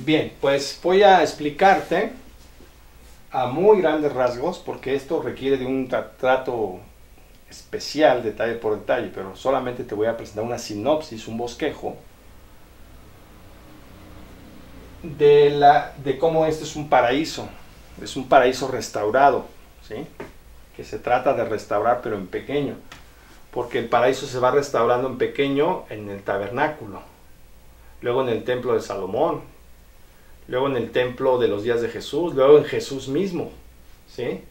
Bien, pues voy a explicarte a muy grandes rasgos, porque esto requiere de un trato especial, detalle por detalle, pero solamente te voy a presentar una sinopsis, un bosquejo de cómo este es un paraíso restaurado, ¿sí? Que se trata de restaurar pero en pequeño, porque el paraíso se va restaurando en pequeño en el tabernáculo, luego en el templo de Salomón, luego en el templo de los días de Jesús, luego en Jesús mismo, ¿sí?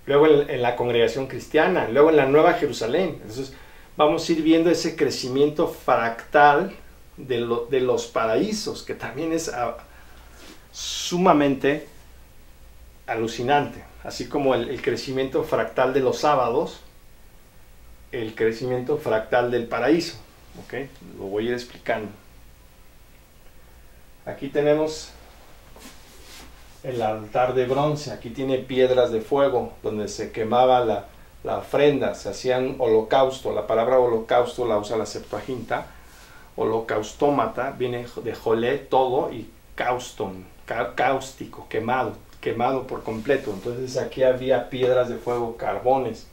Luego en la congregación cristiana, luego en la Nueva Jerusalén. Entonces vamos a ir viendo ese crecimiento fractal de los paraísos, que también es sumamente alucinante, así como el crecimiento fractal de los sábados, el crecimiento fractal del paraíso, ¿ok? Lo voy a ir explicando. Aquí tenemos el altar de bronce. Aquí tiene piedras de fuego donde se quemaba la ofrenda, se hacían holocausto. La palabra holocausto la usa la Septuaginta. Holocaustómata viene de jolé, todo, y causton, cáustico, quemado por completo. Entonces aquí había piedras de fuego, carbones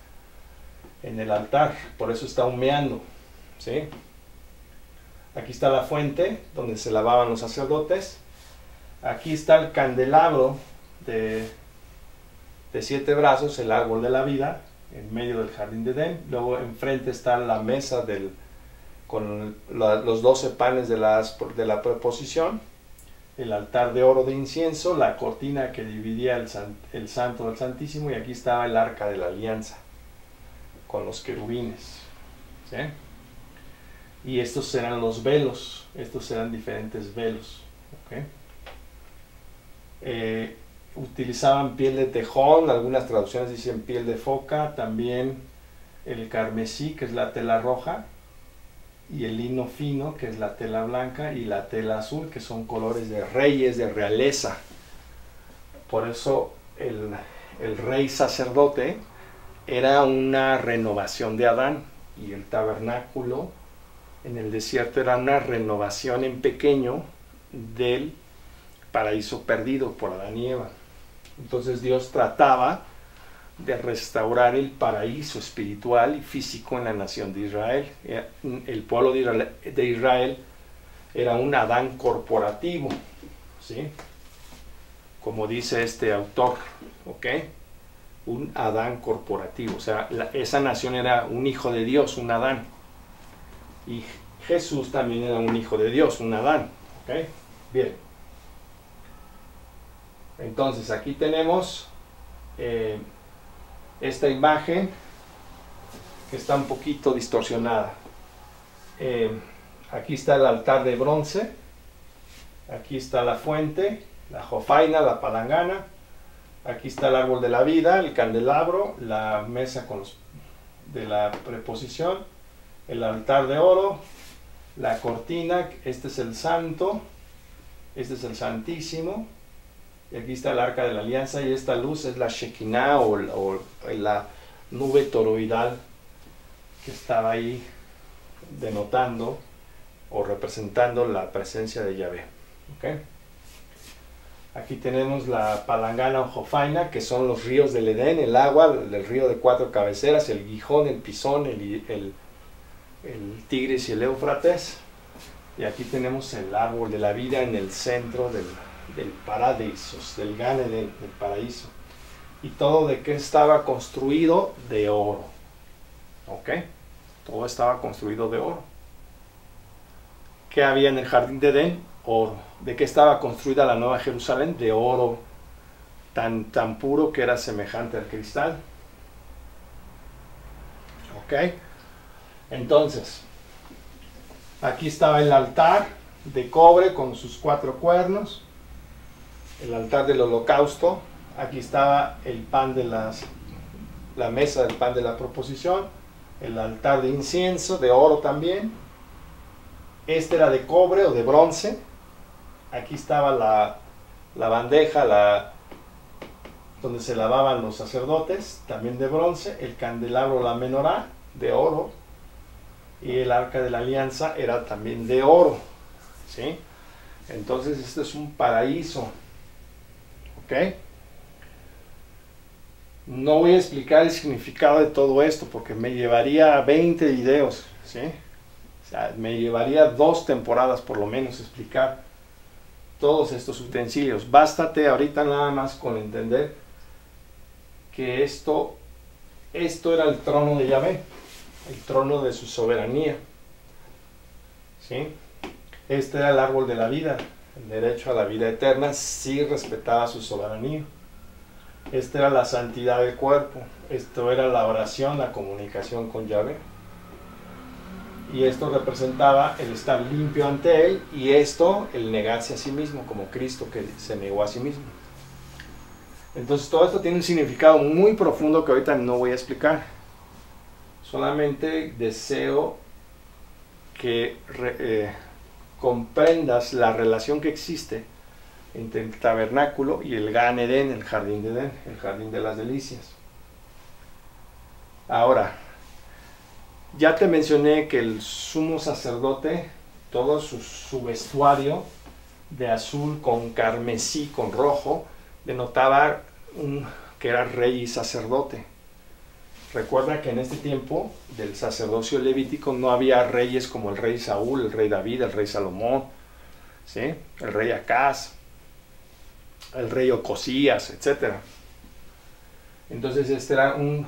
en el altar, por eso está humeando, ¿sí? Aquí está la fuente donde se lavaban los sacerdotes. Aquí está el candelabro de 7 brazos, el árbol de la vida, en medio del jardín de Edén. Luego enfrente está la mesa con los 12 panes de la proposición, el altar de oro de incienso, la cortina que dividía el santo del santísimo, y aquí estaba el arca de la alianza con los querubines, ¿sí? Y estos serán los velos, estos serán diferentes velos, ¿ok? Utilizaban piel de tejón, algunas traducciones dicen piel de foca, también el carmesí, que es la tela roja, y el lino fino, que es la tela blanca, y la tela azul, que son colores de reyes, de realeza. Por eso el rey sacerdote era una renovación de Adán, y el tabernáculo en el desierto era una renovación en pequeño del paraíso perdido por Adán y Eva. Entonces Dios trataba de restaurar el paraíso espiritual y físico en la nación de Israel. El pueblo de Israel era un Adán corporativo, ¿sí? Como dice este autor, ¿ok? Un Adán corporativo, o sea, esa nación era un hijo de Dios, un Adán. Y Jesús también era un hijo de Dios, un Adán, ¿ok? Bien. Entonces aquí tenemos esta imagen que está un poquito distorsionada. Aquí está el altar de bronce, aquí está la fuente, la jofaina, la palangana, aquí está el árbol de la vida, el candelabro, la mesa de la preposición, el altar de oro, la cortina, este es el santo, este es el santísimo, y aquí está el arca de la alianza, y esta luz es la Shekinah o la nube toroidal que estaba ahí denotando o representando la presencia de Yahvé, ¿okay? Aquí tenemos la palangana o jofaina, que son los ríos del Edén, el agua del río de 4 cabeceras, el Gijón, el Pisón, el Tigris y el Éufrates. Y aquí tenemos el árbol de la vida en el centro del paraíso, del Gan Eden, del paraíso. ¿Y todo de qué estaba construido? De oro, ¿ok? Todo estaba construido de oro. ¿Qué había en el jardín de Edén? Oro. ¿De qué estaba construida la Nueva Jerusalén? De oro tan puro que era semejante al cristal, ¿ok? Entonces, aquí estaba el altar de cobre con sus 4 cuernos, el altar del holocausto. Aquí estaba el pan la mesa del pan de la proposición, el altar de incienso de oro también. Este era de cobre o de bronce. Aquí estaba la bandeja donde se lavaban los sacerdotes, también de bronce. El candelabro, la menorá, de oro. Y el arca de la alianza era también de oro, ¿sí? Entonces esto es un paraíso, ¿ok? No voy a explicar el significado de todo esto porque me llevaría 20 videos, ¿sí? O sea, me llevaría 2 temporadas por lo menos explicar todos estos utensilios. Bástate ahorita nada más con entender que esto era el trono de Yahvé, el trono de su soberanía, ¿sí? Este era el árbol de la vida, el derecho a la vida eterna, si respetaba su soberanía. Esta era la santidad del cuerpo, esto era la oración, la comunicación con Yahvé. Y esto representaba el estar limpio ante Él, y esto el negarse a sí mismo, como Cristo que se negó a sí mismo. Entonces todo esto tiene un significado muy profundo que ahorita no voy a explicar. Solamente deseo que comprendas la relación que existe entre el tabernáculo y el Gan Edén, el jardín de Edén, el jardín de las delicias. Ahora, ya te mencioné que el sumo sacerdote, todo su vestuario de azul con carmesí, con rojo, denotaba que era rey y sacerdote. Recuerda que en este tiempo del sacerdocio levítico no había reyes como el rey Saúl, el rey David, el rey Salomón, ¿sí? El rey Acaz, el rey Ocosías, etc. Entonces este era un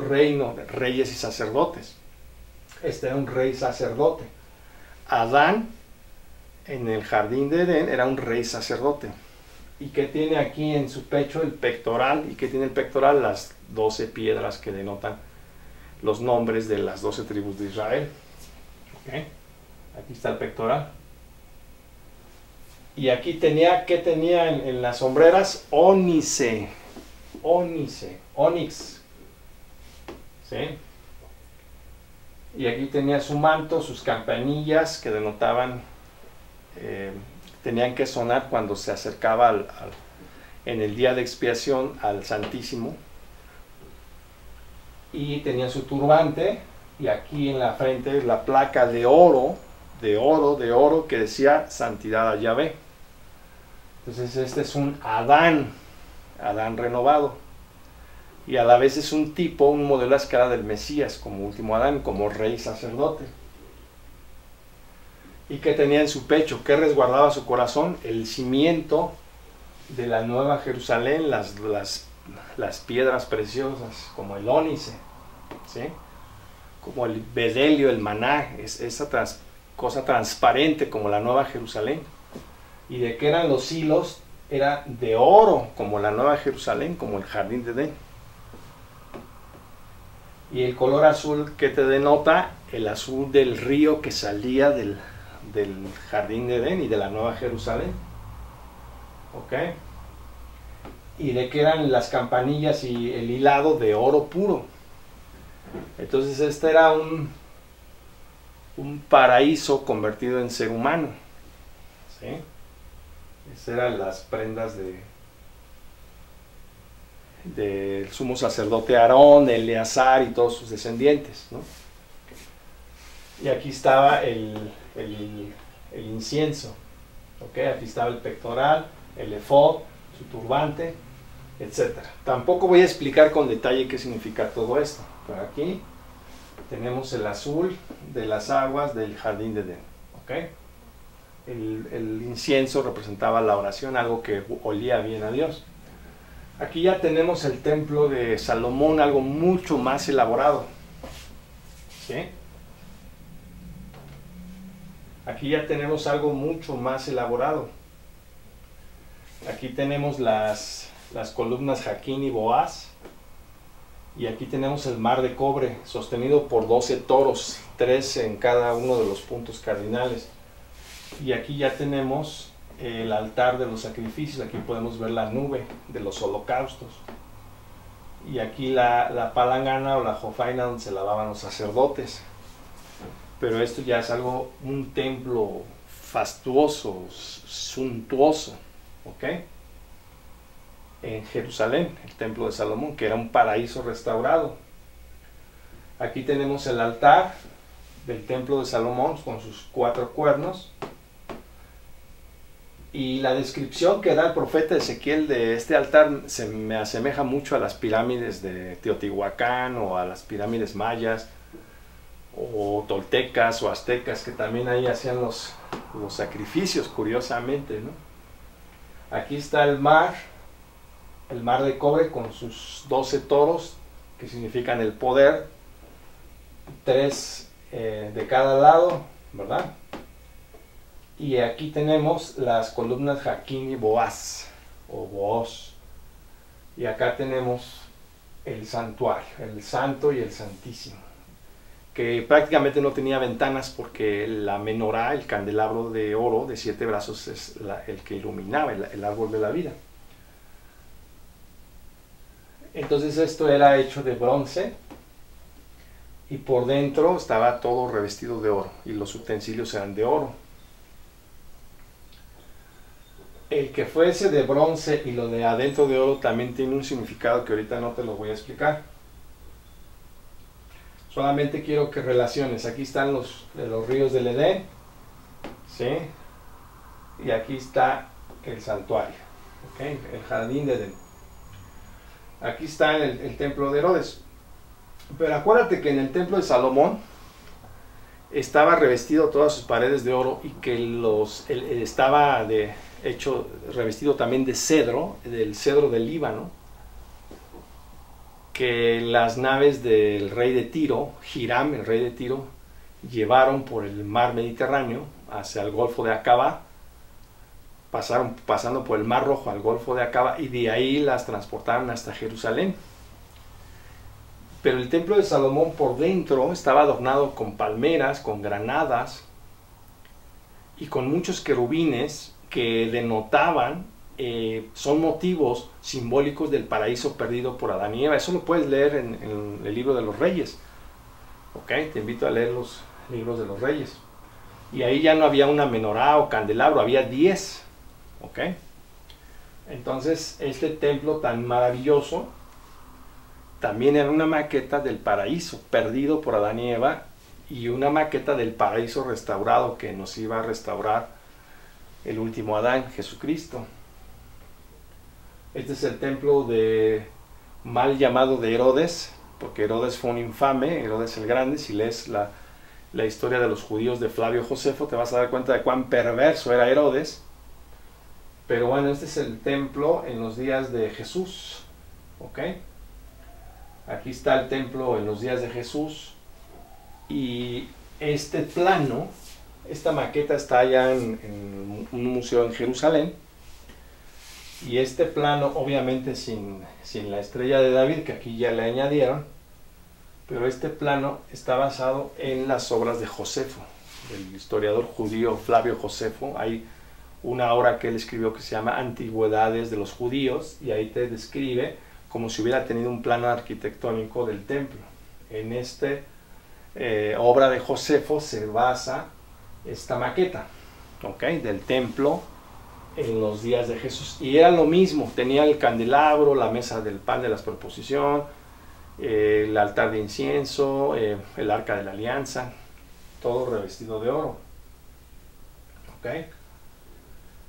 reino de reyes y sacerdotes. Este era un rey sacerdote. Adán en el jardín de Edén era un rey sacerdote. ¿Y qué tiene aquí en su pecho? El pectoral. ¿Y qué tiene el pectoral? Las 12 piedras que denotan los nombres de las 12 tribus de Israel. ¿Okay? Aquí está el pectoral. Y aquí tenía, ¿qué tenía en las sombreras? Ónice. Ónice. Onix. ¿Sí? Y aquí tenía su manto, sus campanillas que denotaban, tenían que sonar cuando se acercaba en el día de expiación al Santísimo. Y tenía su turbante, y aquí en la frente la placa de oro, que decía Santidad a Yahvé. Entonces este es un Adán renovado. Y a la vez es un tipo, un modelo a escala del Mesías, como último Adán, como rey sacerdote. ¿Y qué tenía en su pecho? ¿Qué resguardaba su corazón? El cimiento de la Nueva Jerusalén, las piedras preciosas, como el ónice, ¿sí? Como el bedelio, el maná, esa cosa transparente como la Nueva Jerusalén. ¿Y de qué eran los hilos? Era de oro, como la Nueva Jerusalén, como el jardín de Edén. Y el color azul que te denota el azul del río que salía del jardín de Edén y de la Nueva Jerusalén. ¿Ok? Y de qué eran las campanillas y el hilado de oro puro. Entonces este era un paraíso convertido en ser humano. ¿Sí? Esas eran las prendas del sumo sacerdote Aarón, Eleazar y todos sus descendientes, ¿no? Y aquí estaba el incienso, ¿okay? Aquí estaba el pectoral, el efod, su turbante, etc. Tampoco voy a explicar con detalle qué significa todo esto, pero aquí tenemos el azul de las aguas del jardín de Edén, ¿okay? El incienso representaba la oración, algo que olía bien a Dios. Aquí ya tenemos el templo de Salomón, algo mucho más elaborado. ¿Sí? Aquí ya tenemos algo mucho más elaborado. Aquí tenemos las columnas Jaquín y Boaz. Y aquí tenemos el mar de cobre, sostenido por 12 toros, 13 en cada uno de los puntos cardinales. Y aquí ya tenemos el altar de los sacrificios. Aquí podemos ver la nube de los holocaustos. Y aquí la palangana o la jofaina donde se lavaban los sacerdotes. Pero esto ya es algo, un templo fastuoso, suntuoso, ¿ok? En Jerusalén, el templo de Salomón, que era un paraíso restaurado. Aquí tenemos el altar del templo de Salomón con sus 4 cuernos. Y la descripción que da el profeta Ezequiel de este altar se me asemeja mucho a las pirámides de Teotihuacán o a las pirámides mayas o toltecas o aztecas, que también ahí hacían los sacrificios, curiosamente, ¿no? Aquí está el mar de cobre con sus 12 toros, que significan el poder, 3 de cada lado, ¿verdad? Y aquí tenemos las columnas Jaquín y Boaz, o Booz. Y acá tenemos el santuario, el santo y el santísimo, que prácticamente no tenía ventanas porque la menorá, el candelabro de oro de 7 brazos, es el que iluminaba el árbol de la vida. Entonces esto era hecho de bronce y por dentro estaba todo revestido de oro y los utensilios eran de oro. El que fuese de bronce y lo de adentro de oro también tiene un significado que ahorita no te lo voy a explicar. Solamente quiero que relaciones. Aquí están los ríos del Edén, ¿sí? Y aquí está el santuario, ¿okay? El jardín de Edén. Aquí está el templo de Herodes. Pero acuérdate que en el templo de Salomón estaba revestido todas sus paredes de oro y que estaba revestido también de cedro, del cedro del Líbano, que las naves del rey de Tiro, Hiram, el rey de Tiro, llevaron por el mar Mediterráneo hacia el Golfo de Acaba, pasando por el Mar Rojo al Golfo de Acaba, y de ahí las transportaron hasta Jerusalén. Pero el templo de Salomón por dentro estaba adornado con palmeras, con granadas y con muchos querubines que denotaban, son motivos simbólicos del paraíso perdido por Adán y Eva. Eso lo puedes leer en el libro de los Reyes. ¿Okay? Te invito a leer los libros de los Reyes. Y ahí ya no había una menorá o candelabro, había 10. ¿Okay? Entonces este templo tan maravilloso también era una maqueta del paraíso perdido por Adán y Eva, y una maqueta del paraíso restaurado que nos iba a restaurar el último Adán, Jesucristo. Este es el templo mal llamado de Herodes, porque Herodes fue un infame, Herodes el Grande. Si lees la historia de los judíos de Flavio Josefo, te vas a dar cuenta de cuán perverso era Herodes. Pero bueno, este es el templo en los días de Jesús. ¿Ok? Aquí está el templo en los días de Jesús. Y este plano, esta maqueta está allá en un museo en Jerusalén. Y este plano, obviamente sin la estrella de David, que aquí ya le añadieron, pero este plano está basado en las obras de Josefo, del historiador judío Flavio Josefo. Hay una obra que él escribió que se llama Antigüedades de los Judíos, y ahí te describe como si hubiera tenido un plano arquitectónico del templo. En esta obra de Josefo se basa esta maqueta, ¿okay? Del templo en los días de Jesús. Y era lo mismo, tenía el candelabro, la mesa del pan de la proposición, el altar de incienso, el arca de la alianza, todo revestido de oro. ¿Okay?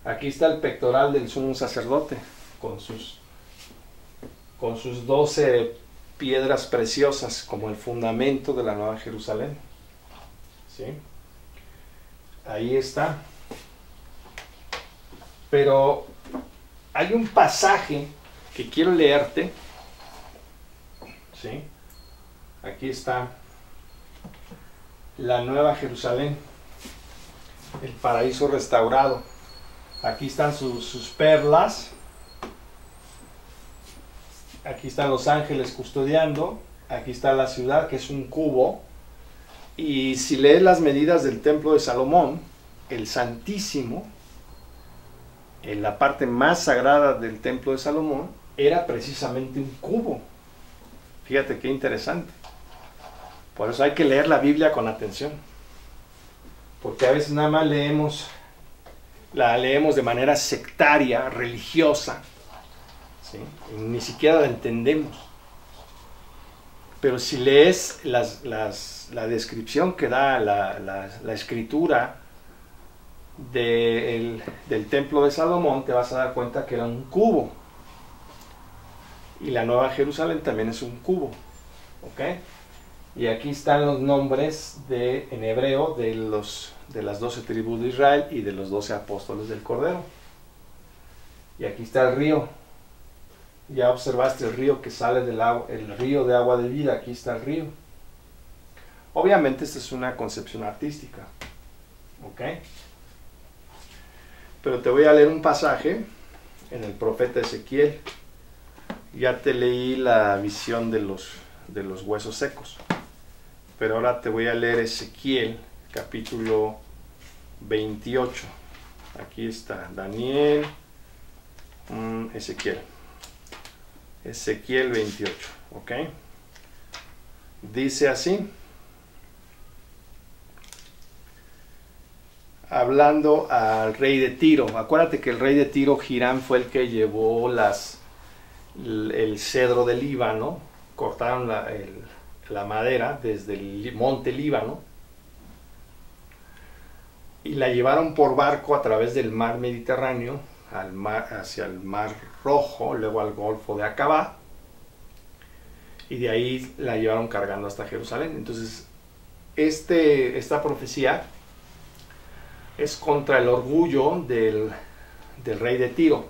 Aquí está el pectoral del sumo sacerdote con sus 12 piedras preciosas como el fundamento de la Nueva Jerusalén. ¿Sí? Ahí está. Pero hay un pasaje que quiero leerte. ¿Sí? Aquí está la Nueva Jerusalén, el paraíso restaurado. Aquí están sus perlas. Aquí están los ángeles custodiando. Aquí está la ciudad, que es un cubo. Y si lees las medidas del templo de Salomón, el Santísimo, en la parte más sagrada del templo de Salomón, era precisamente un cubo. Fíjate qué interesante. Por eso hay que leer la Biblia con atención, porque a veces nada más la leemos de manera sectaria, religiosa, ¿sí? Y ni siquiera la entendemos. Pero si lees la descripción que da la escritura del templo de Salomón, te vas a dar cuenta que era un cubo. Y la Nueva Jerusalén también es un cubo. ¿Ok? Y aquí están los nombres en hebreo de las 12 tribus de Israel y de los 12 apóstoles del Cordero. Y aquí está el río. Ya observaste el río que sale del agua, el río de agua de vida. Aquí está el río. Obviamente esta es una concepción artística. ¿Ok? Pero te voy a leer un pasaje en el profeta Ezequiel. Ya te leí la visión de los huesos secos. Pero ahora te voy a leer Ezequiel, capítulo 28. Aquí está Daniel, Ezequiel. Ezequiel 28, ¿ok? Dice así, hablando al rey de Tiro. Acuérdate que el rey de Tiro, Hiram, fue el que llevó el cedro del Líbano. Cortaron la madera desde el monte Líbano y la llevaron por barco a través del mar Mediterráneo hacia el mar Rojo, luego al Golfo de Acabá, y de ahí la llevaron cargando hasta Jerusalén. Entonces esta profecía es contra el orgullo del rey de Tiro,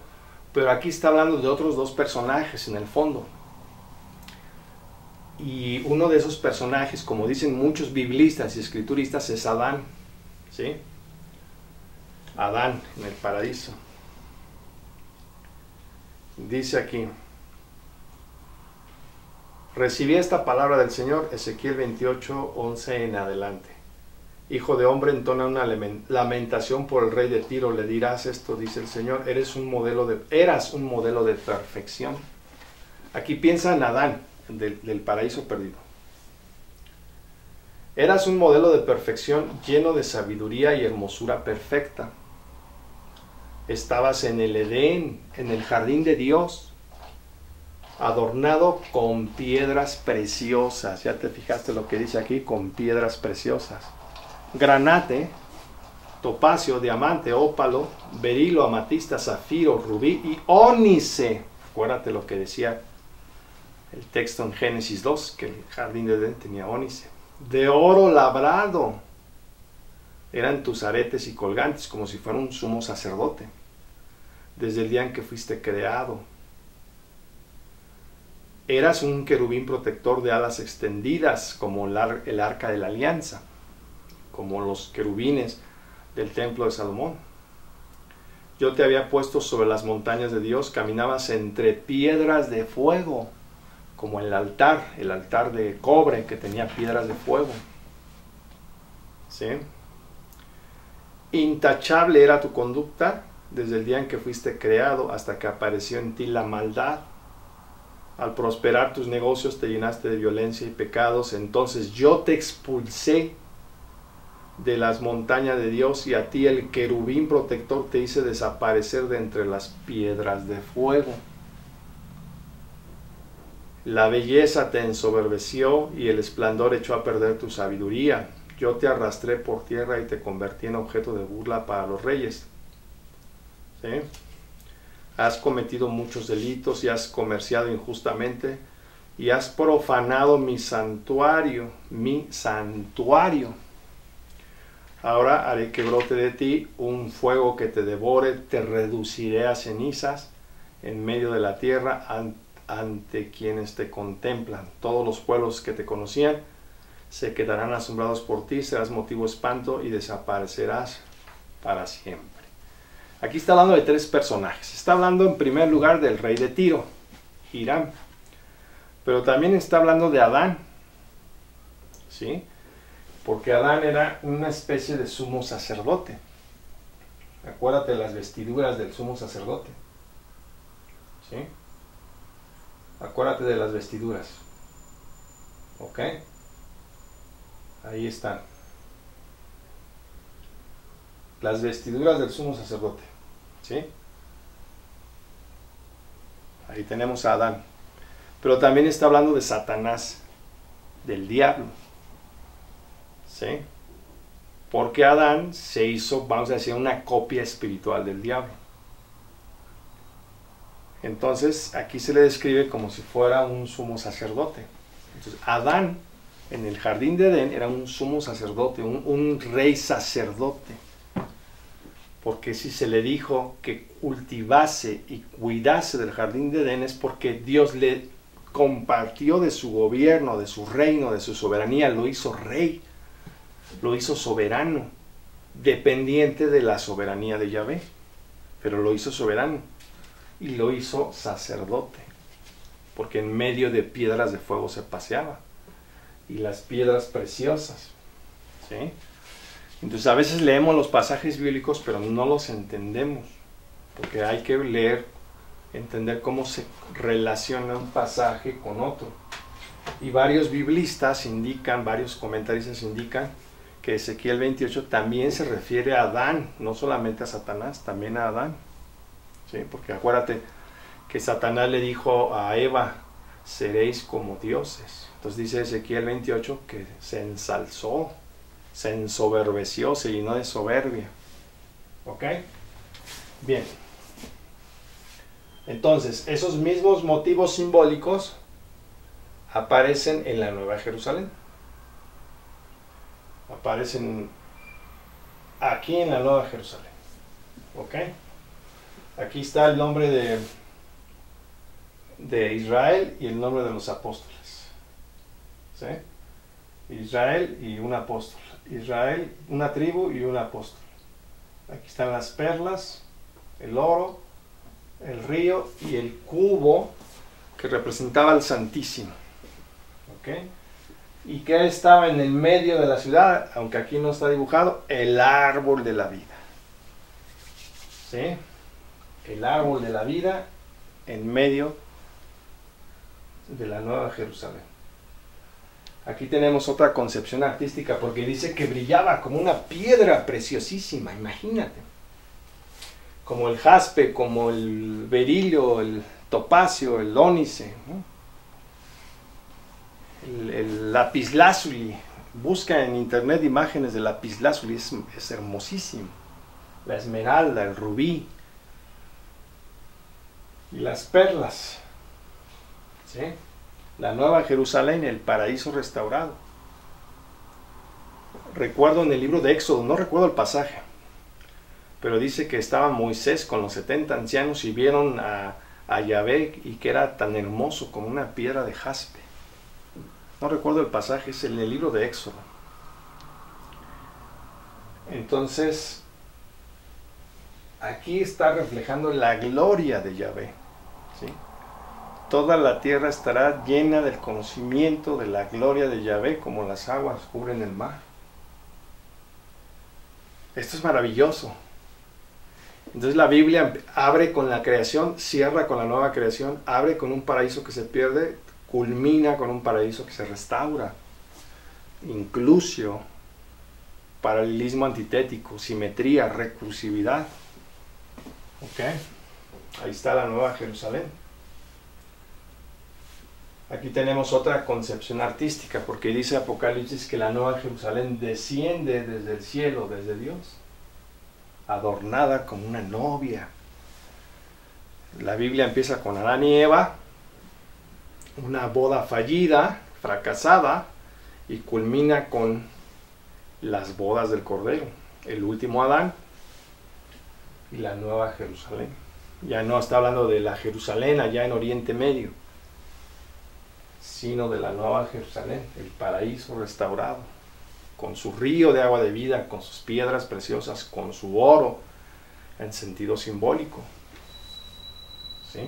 pero aquí está hablando de otros dos personajes en el fondo. Y uno de esos personajes, como dicen muchos biblistas y escrituristas, es Adán. ¿Sí? Adán en el paraíso. Dice aquí, recibí esta palabra del Señor, Ezequiel 28, 11 en adelante. Hijo de hombre, entona una lamentación por el rey de Tiro, le dirás esto, dice el Señor, eras un modelo de perfección. Aquí piensa en Adán, del paraíso perdido. Eras un modelo de perfección lleno de sabiduría y hermosura perfecta. Estabas en el Edén, en el jardín de Dios, adornado con piedras preciosas. Ya te fijaste lo que dice aquí, con piedras preciosas. Granate, topacio, diamante, ópalo, berilo, amatista, zafiro, rubí y ónice. Acuérdate lo que decía el texto en Génesis 2, que el jardín de Edén tenía ónice. De oro labrado. Eran tus aretes y colgantes, como si fuera un sumo sacerdote. Desde el día en que fuiste creado. Eras un querubín protector de alas extendidas, como el arca de la alianza, como los querubines del templo de Salomón. Yo te había puesto sobre las montañas de Dios, caminabas entre piedras de fuego, como el altar de cobre que tenía piedras de fuego. ¿Sí? Intachable era tu conducta desde el día en que fuiste creado hasta que apareció en ti la maldad. Al prosperar tus negocios te llenaste de violencia y pecados, entonces yo te expulsé de las montañas de Dios y a ti el querubín protector te hice desaparecer de entre las piedras de fuego. La belleza te ensoberbeció y el esplendor echó a perder tu sabiduría. Yo te arrastré por tierra y te convertí en objeto de burla para los reyes. ¿Sí? Has cometido muchos delitos y has comerciado injustamente y has profanado mi santuario, Ahora haré que brote de ti un fuego que te devore, te reduciré a cenizas en medio de la tierra ante quienes te contemplan. Todos los pueblos que te conocían se quedarán asombrados por ti, serás motivo de espanto y desaparecerás para siempre. Aquí está hablando de tres personajes. Está hablando en primer lugar del rey de Tiro, Hiram, pero también está hablando de Adán, ¿sí? Porque Adán era una especie de sumo sacerdote. Acuérdate de las vestiduras del sumo sacerdote, ¿sí? Acuérdate de las vestiduras. ¿Ok? Ahí están. Las vestiduras del sumo sacerdote. ¿Sí? Ahí tenemos a Adán. Pero también está hablando de Satanás, del diablo. ¿Sí? porque Adán se hizo, vamos a decir, una copia espiritual del diablo. Entonces aquí se le describe como si fuera un sumo sacerdote. Entonces Adán en el jardín de Edén era un sumo sacerdote, un rey sacerdote, porque si se le dijo que cultivase y cuidase del jardín de Edén es porque Dios le compartió de su gobierno, de su reino, de su soberanía, lo hizo rey, lo hizo soberano, dependiente de la soberanía de Yahvé, pero lo hizo soberano y lo hizo sacerdote, porque en medio de piedras de fuego se paseaba, y las piedras preciosas, ¿sí? Entonces a veces leemos los pasajes bíblicos pero no los entendemos, porque hay que leer, entender cómo se relaciona un pasaje con otro. Y varios biblistas indican, varios comentaristas indican que Ezequiel 28 también se refiere a Adán, no solamente a Satanás, también a Adán, ¿sí? Porque acuérdate que Satanás le dijo a Eva, seréis como dioses. Entonces dice Ezequiel 28 que se ensalzó, se ensoberbeció, se llenó de soberbia. ¿Ok? Bien. Entonces, esos mismos motivos simbólicos aparecen en la Nueva Jerusalén. Aparecen aquí en la Nueva Jerusalén. ¿Ok? Aquí está el nombre de Israel y el nombre de los apóstoles. ¿Sí? Israel y un apóstol. Israel, una tribu y un apóstol. Aquí están las perlas, el oro, el río y el cubo que representaba al Santísimo. ¿Ok? ¿Y qué estaba en el medio de la ciudad? Aunque aquí no está dibujado, el árbol de la vida. ¿Sí? El árbol de la vida en medio de la Nueva Jerusalén. Aquí tenemos otra concepción artística porque dice que brillaba como una piedra preciosísima, imagínate. Como el jaspe, como el berilio, el topacio, el ónice, ¿no? El lapislázuli. Busca en internet imágenes de lapislázuli, es hermosísimo. La esmeralda, el rubí y las perlas, ¿sí? La Nueva Jerusalén, el paraíso restaurado. Recuerdo en el libro de Éxodo, no recuerdo el pasaje, pero dice que estaba Moisés con los 70 ancianos y vieron a Yahvé y que era tan hermoso como una piedra de jaspe. No recuerdo el pasaje, es en el libro de Éxodo. Entonces, aquí está reflejando la gloria de Yahvé, ¿sí? Toda la tierra estará llena del conocimiento de la gloria de Yahvé, como las aguas cubren el mar. Esto es maravilloso. Entonces la Biblia abre con la creación, cierra con la nueva creación, abre con un paraíso que se pierde, culmina con un paraíso que se restaura. Inclusio, paralelismo antitético, simetría, recursividad. ¿Ok? Ahí está la Nueva Jerusalén. Aquí tenemos otra concepción artística, porque dice Apocalipsis que la Nueva Jerusalén desciende desde el cielo, desde Dios, adornada como una novia. La Biblia empieza con Adán y Eva, una boda fallida, fracasada, y culmina con las bodas del Cordero, el último Adán y la Nueva Jerusalén. Ya no está hablando de la Jerusalén allá en Oriente Medio, sino de la Nueva Jerusalén, el paraíso restaurado, con su río de agua de vida, con sus piedras preciosas, con su oro, en sentido simbólico. ¿Sí?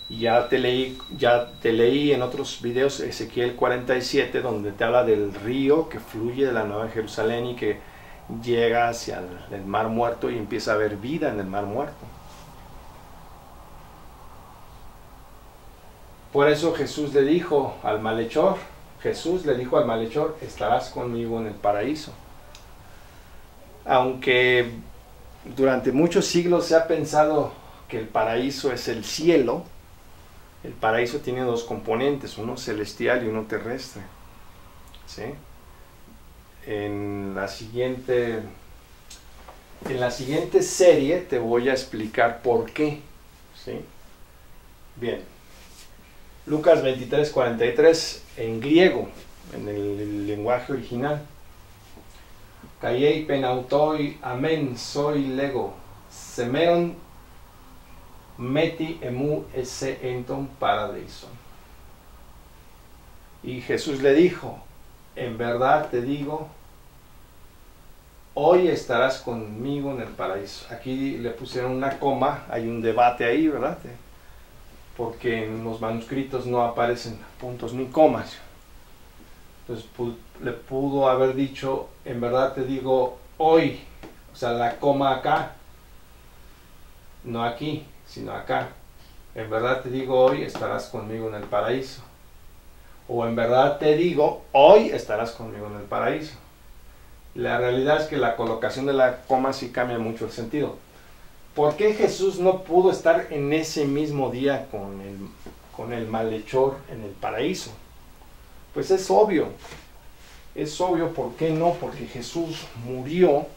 Y ya te leí en otros videos Ezequiel 47, donde te habla del río que fluye de la Nueva Jerusalén y que llega hacia el Mar Muerto y empieza a haber vida en el Mar Muerto. Por eso Jesús le dijo al malhechor, estarás conmigo en el paraíso. Aunque durante muchos siglos se ha pensado que el paraíso es el cielo, el paraíso tiene dos componentes, uno celestial y uno terrestre. ¿Sí? en la siguiente serie te voy a explicar por qué, ¿sí? Bien. Lucas 23:43 en griego, en el lenguaje original. Kaiei penautoi amen soi lego, semeron meti emu esse enton paradeison. Y Jesús le dijo, en verdad te digo, hoy estarás conmigo en el paraíso. Aquí le pusieron una coma, hay un debate ahí, ¿verdad? Porque en los manuscritos no aparecen puntos ni comas. Entonces le pudo haber dicho, en verdad te digo, hoy, o sea, la coma acá, no aquí, sino acá. En verdad te digo, hoy estarás conmigo en el paraíso. O en verdad te digo, hoy estarás conmigo en el paraíso. La realidad es que la colocación de la coma sí cambia mucho el sentido. ¿Por qué Jesús no pudo estar en ese mismo día con el malhechor en el paraíso? Pues es obvio. Es obvio, ¿por qué no? Porque Jesús murió,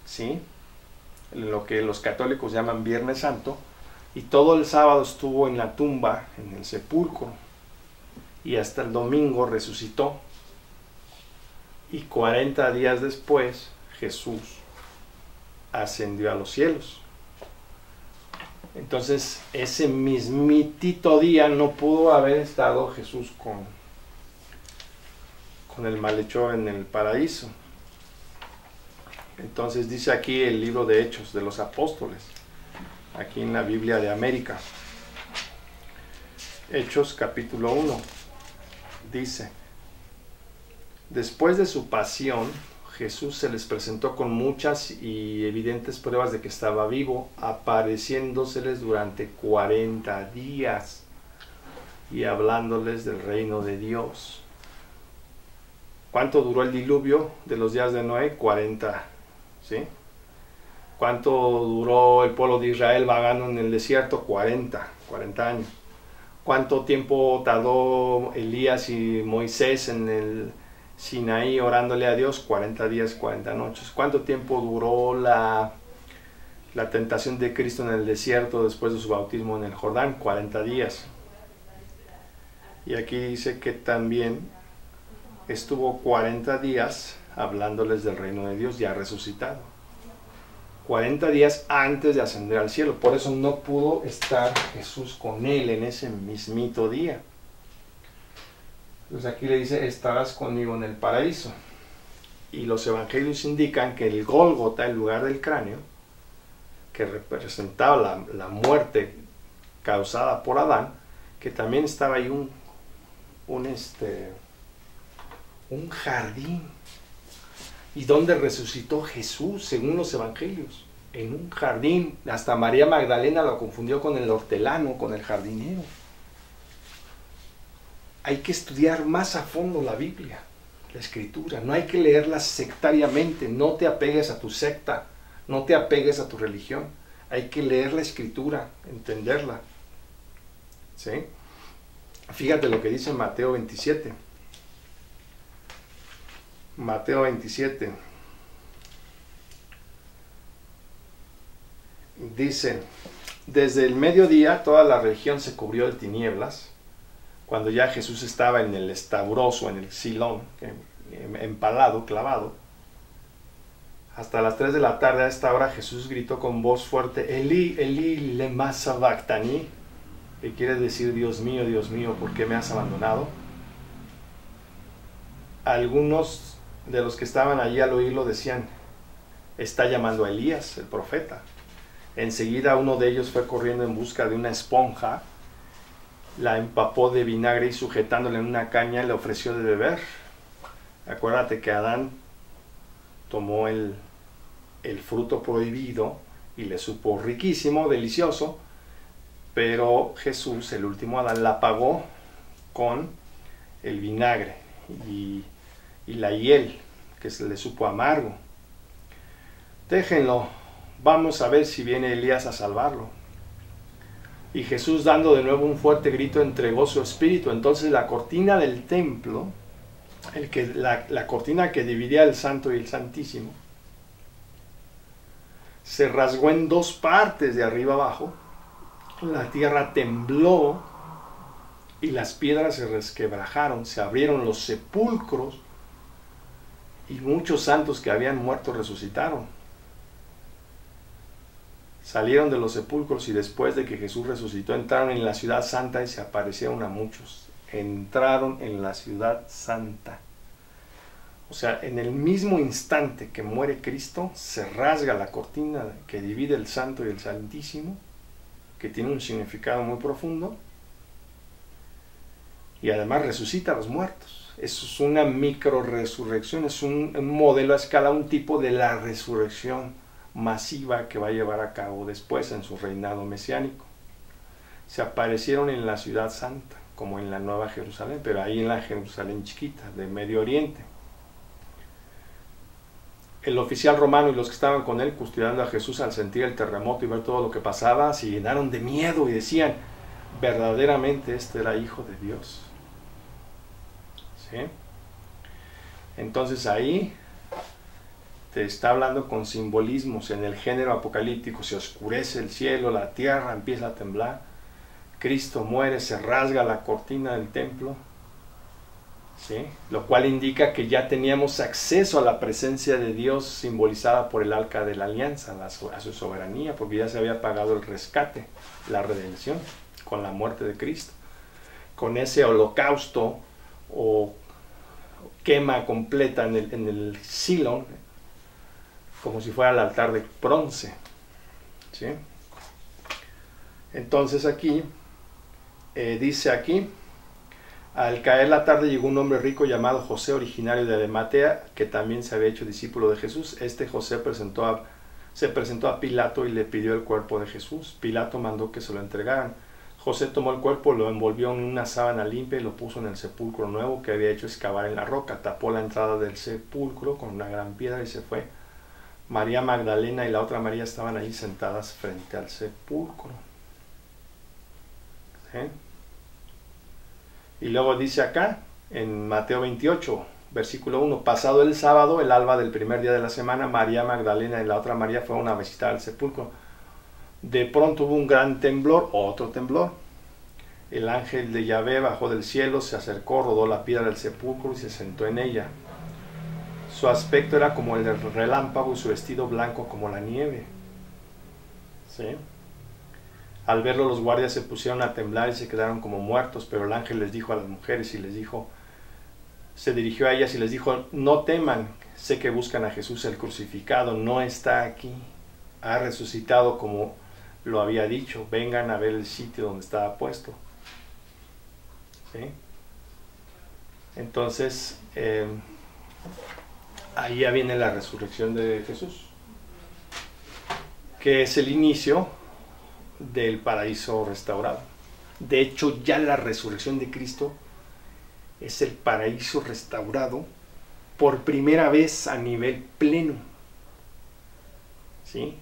¿sí? Lo que los católicos llaman Viernes Santo, y todo el sábado estuvo en la tumba, en el sepulcro, y hasta el domingo resucitó. Y 40 días después, Jesús ascendió a los cielos. Entonces, ese mismitito día no pudo haber estado Jesús con el malhechor en el paraíso. Entonces dice aquí el libro de Hechos de los Apóstoles, aquí en la Biblia de América. Hechos capítulo 1, dice: después de su pasión, Jesús se les presentó con muchas y evidentes pruebas de que estaba vivo, apareciéndoseles durante 40 días y hablándoles del reino de Dios. ¿Cuánto duró el diluvio de los días de Noé? 40, ¿sí? ¿Cuánto duró el pueblo de Israel vagando en el desierto? 40 años. ¿Cuánto tiempo tardó Elías y Moisés en el Sinaí orándole a Dios? 40 días, 40 noches. ¿Cuánto tiempo duró la tentación de Cristo en el desierto después de su bautismo en el Jordán? 40 días. Y aquí dice que también estuvo 40 días hablándoles del reino de Dios ya resucitado. 40 días antes de ascender al cielo. Por eso no pudo estar Jesús con él en ese mismito día. Entonces aquí le dice, estarás conmigo en el paraíso. Y los evangelios indican que el Gólgota, el lugar del cráneo, que representaba la muerte causada por Adán, que también estaba ahí un jardín. ¿Y dónde resucitó Jesús según los evangelios? En un jardín. Hasta María Magdalena lo confundió con el hortelano, con el jardinero. Hay que estudiar más a fondo la Biblia, la Escritura. No hay que leerla sectariamente. No te apegues a tu secta, no te apegues a tu religión. Hay que leer la Escritura, entenderla. ¿Sí? Fíjate lo que dice Mateo 27. Mateo 27 dice: desde el mediodía toda la región se cubrió de tinieblas, cuando ya Jesús estaba en el estabroso, en el silón, empalado, clavado. Hasta las 3 de la tarde, a esta hora, Jesús gritó con voz fuerte: Elí, Elí, lema sabactani, que quiere decir, Dios mío, ¿por qué me has abandonado? Algunos de los que estaban allí al oírlo decían: está llamando a Elías, el profeta. Enseguida uno de ellos fue corriendo en busca de una esponja, la empapó de vinagre y sujetándola en una caña le ofreció de beber. Acuérdate que Adán tomó el fruto prohibido y le supo riquísimo, delicioso, pero Jesús, el último Adán, la pagó con el vinagre y la hiel, que se le supo amargo. Déjenlo, vamos a ver si viene Elías a salvarlo. Y Jesús, dando de nuevo un fuerte grito, entregó su espíritu. Entonces la cortina del templo la cortina que dividía el Santo y el Santísimo se rasgó en dos partes de arriba abajo, la tierra tembló y las piedras se resquebrajaron, se abrieron los sepulcros y muchos santos que habían muerto resucitaron. Salieron de los sepulcros y después de que Jesús resucitó entraron en la ciudad santa y se aparecieron a muchos. Entraron en la ciudad santa. O sea, en el mismo instante que muere Cristo, se rasga la cortina que divide el Santo y el Santísimo, que tiene un significado muy profundo, y además resucita a los muertos. Eso es una micro resurrección, es un modelo a escala, un tipo de la resurrección masiva que va a llevar a cabo después en su reinado mesiánico. Se aparecieron en la ciudad santa, como en la Nueva Jerusalén, pero ahí en la Jerusalén chiquita, de Medio Oriente. El oficial romano y los que estaban con él custodiando a Jesús, al sentir el terremoto y ver todo lo que pasaba, se llenaron de miedo y decían, verdaderamente este era hijo de Dios. ¿Sí? Entonces ahí te está hablando con simbolismos en el género apocalíptico. Se oscurece el cielo, la tierra empieza a temblar, Cristo muere, se rasga la cortina del templo, ¿sí? Lo cual indica que ya teníamos acceso a la presencia de Dios simbolizada por el arca de la alianza, a su soberanía, porque ya se había pagado el rescate, la redención, con la muerte de Cristo. Con ese holocausto o quema completa en el Silón, como si fuera el altar de bronce, ¿sí? Entonces aquí, dice aquí, al caer la tarde llegó un hombre rico llamado José, originario de Arimatea, que también se había hecho discípulo de Jesús. Este José se presentó a Pilato y le pidió el cuerpo de Jesús. Pilato mandó que se lo entregaran. José tomó el cuerpo, lo envolvió en una sábana limpia y lo puso en el sepulcro nuevo que había hecho excavar en la roca. Tapó la entrada del sepulcro con una gran piedra y se fue. María Magdalena y la otra María estaban allí sentadas frente al sepulcro. ¿Sí? Y luego dice acá, en Mateo 28, versículo 1, pasado el sábado, el alba del primer día de la semana, María Magdalena y la otra María fueron a visitar el sepulcro. De pronto hubo un gran temblor, otro temblor. El ángel de Yahvé bajó del cielo, se acercó, rodó la piedra del sepulcro y se sentó en ella. Su aspecto era como el del relámpago y su vestido blanco como la nieve. ¿Sí? Al verlo los guardias se pusieron a temblar y se quedaron como muertos, pero el ángel les dijo a las mujeres y les dijo, se dirigió a ellas y les dijo, no teman, sé que buscan a Jesús el crucificado, no está aquí, ha resucitado como lo había dicho, vengan a ver el sitio donde estaba puesto. ¿Sí? Entonces, ahí ya viene la resurrección de Jesús, que es el inicio del paraíso restaurado. De hecho, ya la resurrección de Cristo es el paraíso restaurado por primera vez a nivel pleno. ¿Sí?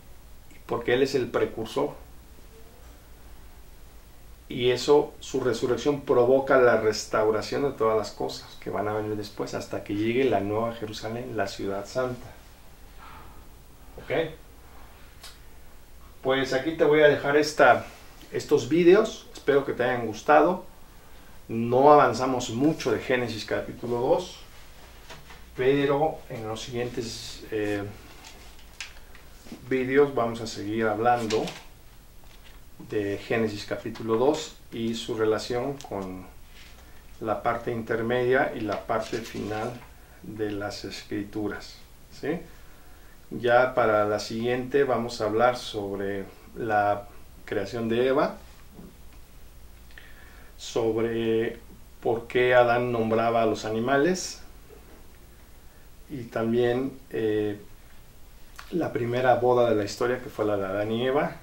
Porque Él es el precursor. Y eso, su resurrección provoca la restauración de todas las cosas que van a venir después, hasta que llegue la nueva Jerusalén, la ciudad santa. ¿Ok? Pues aquí te voy a dejar estos vídeos, espero que te hayan gustado. No avanzamos mucho de Génesis capítulo 2, pero en los siguientes vídeos vamos a seguir hablando de Génesis capítulo 2 y su relación con la parte intermedia y la parte final de las Escrituras, ¿sí? Ya para la siguiente vamos a hablar sobre la creación de Eva, sobre por qué Adán nombraba a los animales y también la primera boda de la historia, que fue la de Adán y Eva,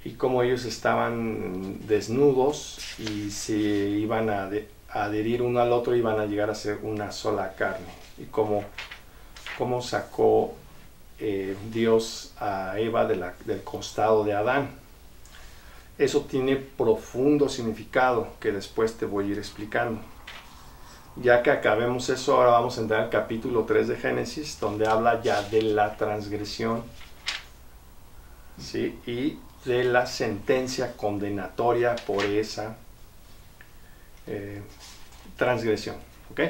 y cómo ellos estaban desnudos y se iban a adherir uno al otro, iban a llegar a ser una sola carne, y cómo sacó Dios a Eva del costado de Adán. Eso tiene profundo significado que después te voy a ir explicando. Ya que acabemos eso, ahora vamos a entrar al capítulo 3 de Génesis, donde habla ya de la transgresión, ¿sí? Y de la sentencia condenatoria por esa transgresión. ¿Ok?